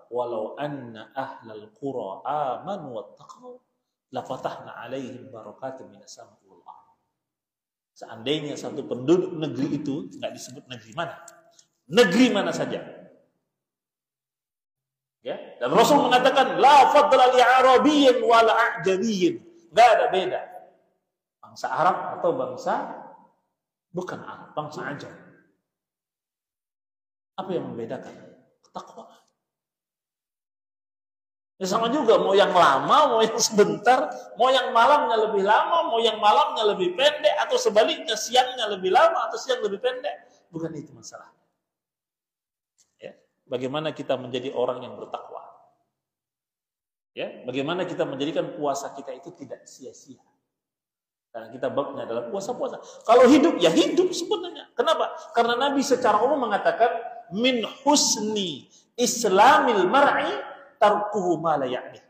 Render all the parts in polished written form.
walau anna ahlal qura amanu wattaqau la fatahna 'alaihim barakatim minas sama'i wal ardh. Seandainya satu penduduk negeri itu, enggak disebut negeri mana. Negeri mana saja. Ya, dan Rasul mengatakan la fadla li arabiyyin wala a'jamiyyin. Enggak ada beda. Bangsa Arab atau bangsa bukan Arab, bangsa Ajam. Apa yang membedakan? Ketakwaan. Ya sama juga, mau yang lama, mau yang sebentar, mau yang malamnya lebih lama, mau yang malamnya lebih pendek, atau sebaliknya siangnya lebih lama atau siang lebih pendek. Bukan itu masalah. Ya, bagaimana kita menjadi orang yang bertakwa? Ya, bagaimana kita menjadikan puasa kita itu tidak sia-sia? Karena kita babnya adalah puasa-puasa. Kalau hidup, ya hidup sebenarnya. Kenapa? Karena Nabi secara umum mengatakan min husni islamil mar'i tarkuhu ma la ya'ni.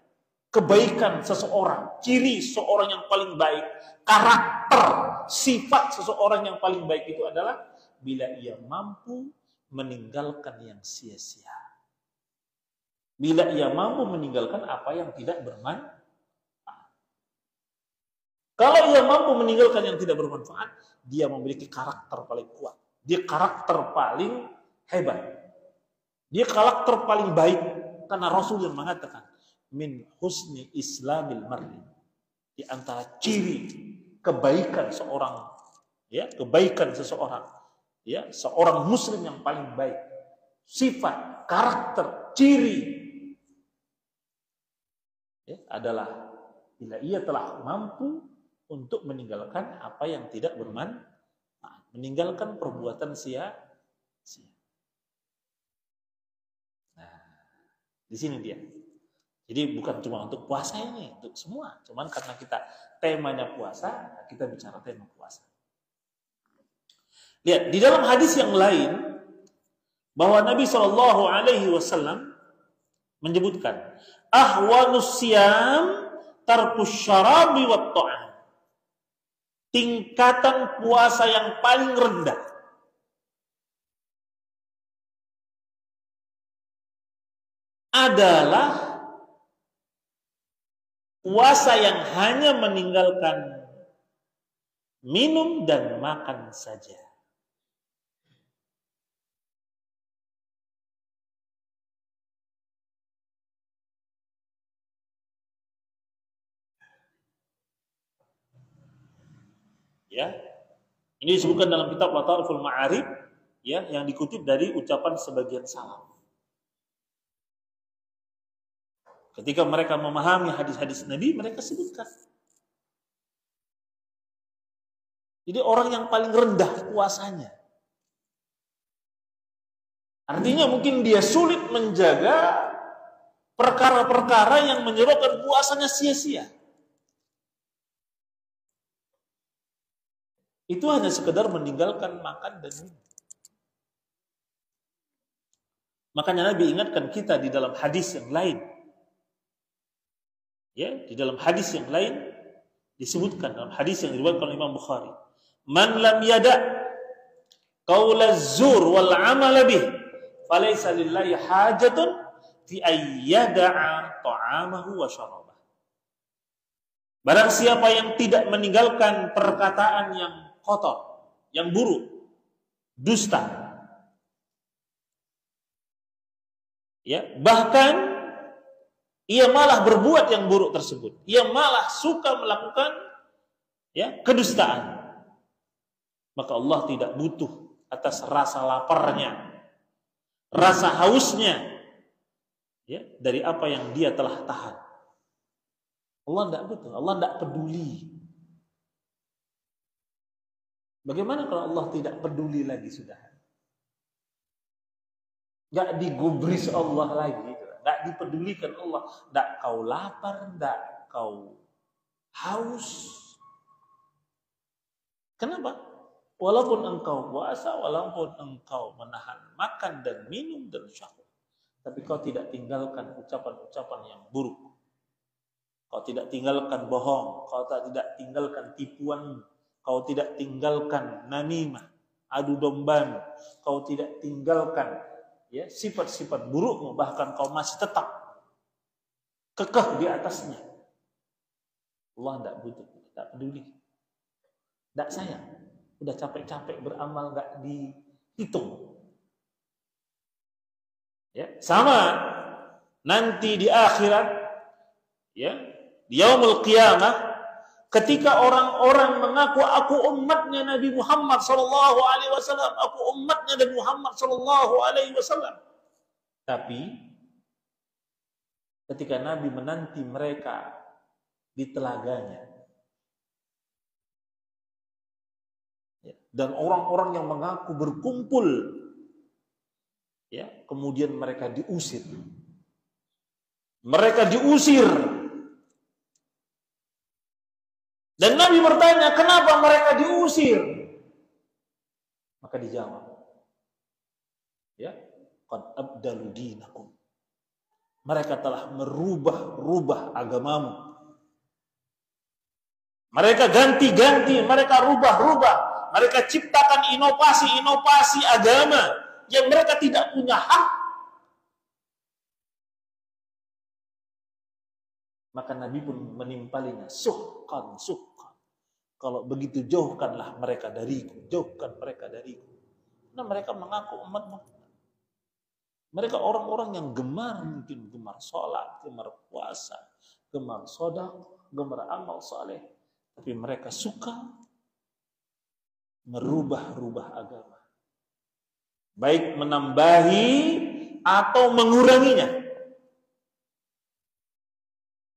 Kebaikan seseorang, ciri seorang yang paling baik, karakter, sifat seseorang yang paling baik itu adalah bila ia mampu meninggalkan yang sia-sia. Bila ia mampu meninggalkan apa yang tidak bermanfaat. Kalau ia mampu meninggalkan yang tidak bermanfaat, dia memiliki karakter paling kuat. Dia karakter paling hebat. Dia karakter paling baik. Karena Rasul yang mengatakan min husni islamil mar'i, di antara ciri kebaikan seorang, ya, kebaikan seseorang, ya, seorang muslim yang paling baik, sifat, karakter, ciri, ya, adalah bila ia telah mampu untuk meninggalkan apa yang tidak bermanfaat, meninggalkan perbuatan sia-sia. Di sini dia. Jadi bukan cuma untuk puasa ini, untuk semua. Cuman karena kita temanya puasa, kita bicara tema puasa. Lihat, di dalam hadis yang lain bahwa Nabi SAW menyebutkan ahwanus siyam tarkus syarabi wat ta'am. Tingkatan puasa yang paling rendah adalah puasa yang hanya meninggalkan minum dan makan saja. Ya, ini disebutkan dalam kitab Lataiful Ma'arif, ya, yang dikutip dari ucapan sebagian salaf. Ketika mereka memahami hadis-hadis Nabi, mereka sebutkan. Jadi orang yang paling rendah puasanya. Artinya mungkin dia sulit menjaga perkara-perkara yang menyebabkan puasanya sia-sia. Itu hanya sekedar meninggalkan makan dan minum. Makanya Nabi ingatkan kita di dalam hadis yang lain. Ya, di dalam hadis yang lain disebutkan, dalam hadis yang diriwayatkan oleh Imam Bukhari, man lam yada qaula zur wal amal bih falaysa lillahi hajatun fi ayyada'a ta'amahu wa syarabah. Barang siapa yang tidak meninggalkan perkataan yang kotor, yang buruk, dusta, ya, bahkan ia malah berbuat yang buruk tersebut. Ia malah suka melakukan, ya, kedustaan. Maka Allah tidak butuh atas rasa laparnya, rasa hausnya, ya, dari apa yang dia telah tahan. Allah tidak butuh, Allah tidak peduli. Bagaimana kalau Allah tidak peduli lagi sudah? Gak digubris Allah lagi. Tidak dipedulikan Allah. Tidak kau lapar, tidak kau haus. Kenapa? Walaupun engkau puasa, walaupun engkau menahan makan dan minum dan syahwat, tapi kau tidak tinggalkan ucapan-ucapan yang buruk. Kau tidak tinggalkan bohong. Kau tidak tinggalkan tipuan. Kau tidak tinggalkan namimah, adu domba. Kau tidak tinggalkan, ya sifat-sifat burukmu, bahkan kau masih tetap kekeh di atasnya. Allah tidak butuh, tidak peduli, tidak sayang. Udah capek-capek beramal nggak dihitung. Ya, sama nanti di akhirat, ya, di yaumul qiyamah, ketika orang-orang mengaku aku umatnya Nabi Muhammad sallallahu alaihi wasallam, aku umatnya Nabi Muhammad sallallahu alaihi wasallam. Tapi ketika Nabi menanti mereka di telaganya, dan orang-orang yang mengaku berkumpul, ya, kemudian mereka diusir. Mereka diusir. Dan Nabi bertanya, kenapa mereka diusir? Maka dijawab, ya, qad abdalu dinakum. Mereka telah merubah agamamu. Mereka ganti-ganti, mereka rubah-rubah. Mereka ciptakan inovasi-inovasi agama yang mereka tidak punya hak. Maka Nabi pun menimpalinya, suhkan. Kalau begitu jauhkanlah mereka dariku, jauhkan mereka dariku. Nah, mereka mengaku umat Muhammad. Mereka orang-orang yang mungkin gemar sholat, gemar puasa, gemar sedekah, gemar amal saleh. Tapi mereka suka merubah-rubah agama. Baik menambahi atau menguranginya.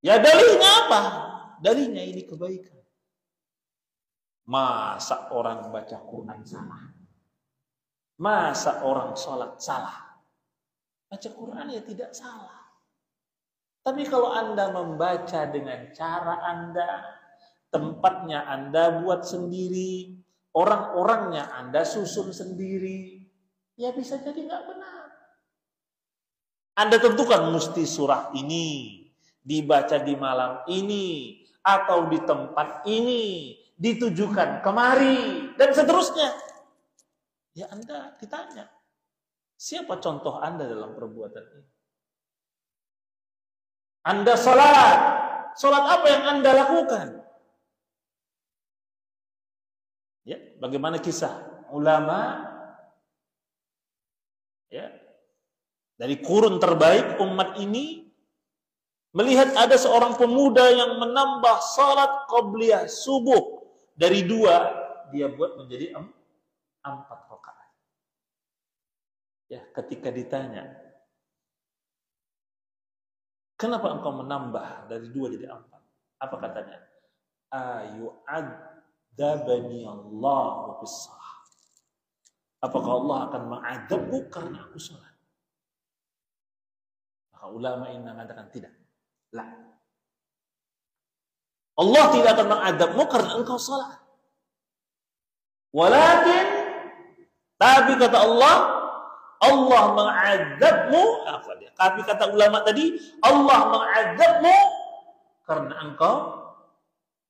Ya dalilnya apa? Dalilnya ini kebaikan. Masa orang baca Quran salah? Masa orang sholat salah? Baca Quran ya tidak salah. Tapi kalau Anda membaca dengan cara Anda, tempatnya Anda buat sendiri, orang-orangnya Anda susun sendiri, ya bisa jadi nggak benar. Anda tentukan mesti surah ini dibaca di malam ini, atau di tempat ini, ditujukan kemari, dan seterusnya. Ya Anda ditanya, siapa contoh Anda dalam perbuatan ini? Anda sholat apa yang Anda lakukan? Ya, bagaimana kisah ulama, ya, dari kurun terbaik umat ini, melihat ada seorang pemuda yang menambah salat qabliyah subuh dari 2, dia buat menjadi 4 rakaat. Ya, ketika ditanya, kenapa engkau menambah dari 2 jadi 4? Apa katanya? Ayu'adzabani Allah bis-shalah. Apakah Allah akan mengadabku karena aku salat? Maka ulama ini mengatakan tidak. Lah. Allah tidak akan mengadabmu karena engkau salat. Walakin, tapi kata Allah mengadabmu, tapi kata ulama tadi, Allah mengadabmu karena engkau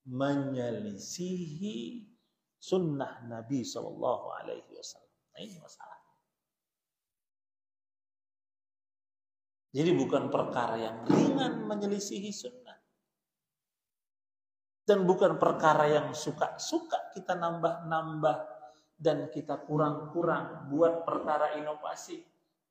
menyelisihi sunnah Nabi SAW. Nah, ini masalah. Jadi bukan perkara yang ringan menyelisihi sunnah. Dan bukan perkara yang suka-suka kita nambah-nambah dan kita kurang-kurang buat perkara inovasi.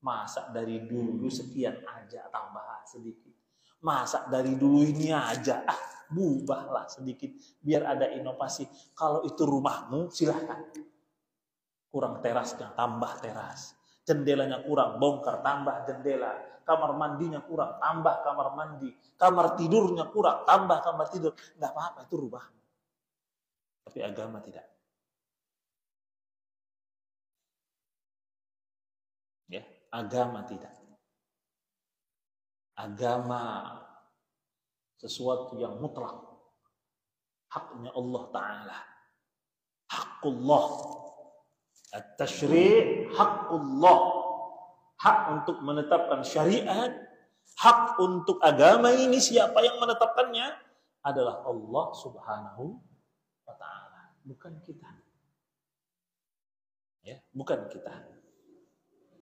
Masa dari dulu sekian aja tambah sedikit. Masa dari dulu ini aja, bubahlah sedikit biar ada inovasi. Kalau itu rumahmu silahkan. Kurang terasnya, tambah teras. Jendelanya kurang, bongkar, tambah jendela. Kamar mandinya kurang, tambah kamar mandi. Kamar tidurnya kurang, tambah kamar tidur. Nggak apa-apa, itu rubah. Tapi agama tidak. Ya, agama tidak. Agama sesuatu yang mutlak. Haknya Allah Ta'ala. Hakullah. At-tashri' hakullah. Hak untuk menetapkan syariat, hak untuk agama ini, siapa yang menetapkannya? Adalah Allah Subhanahu wa Ta'ala, bukan kita. Ya, bukan kita.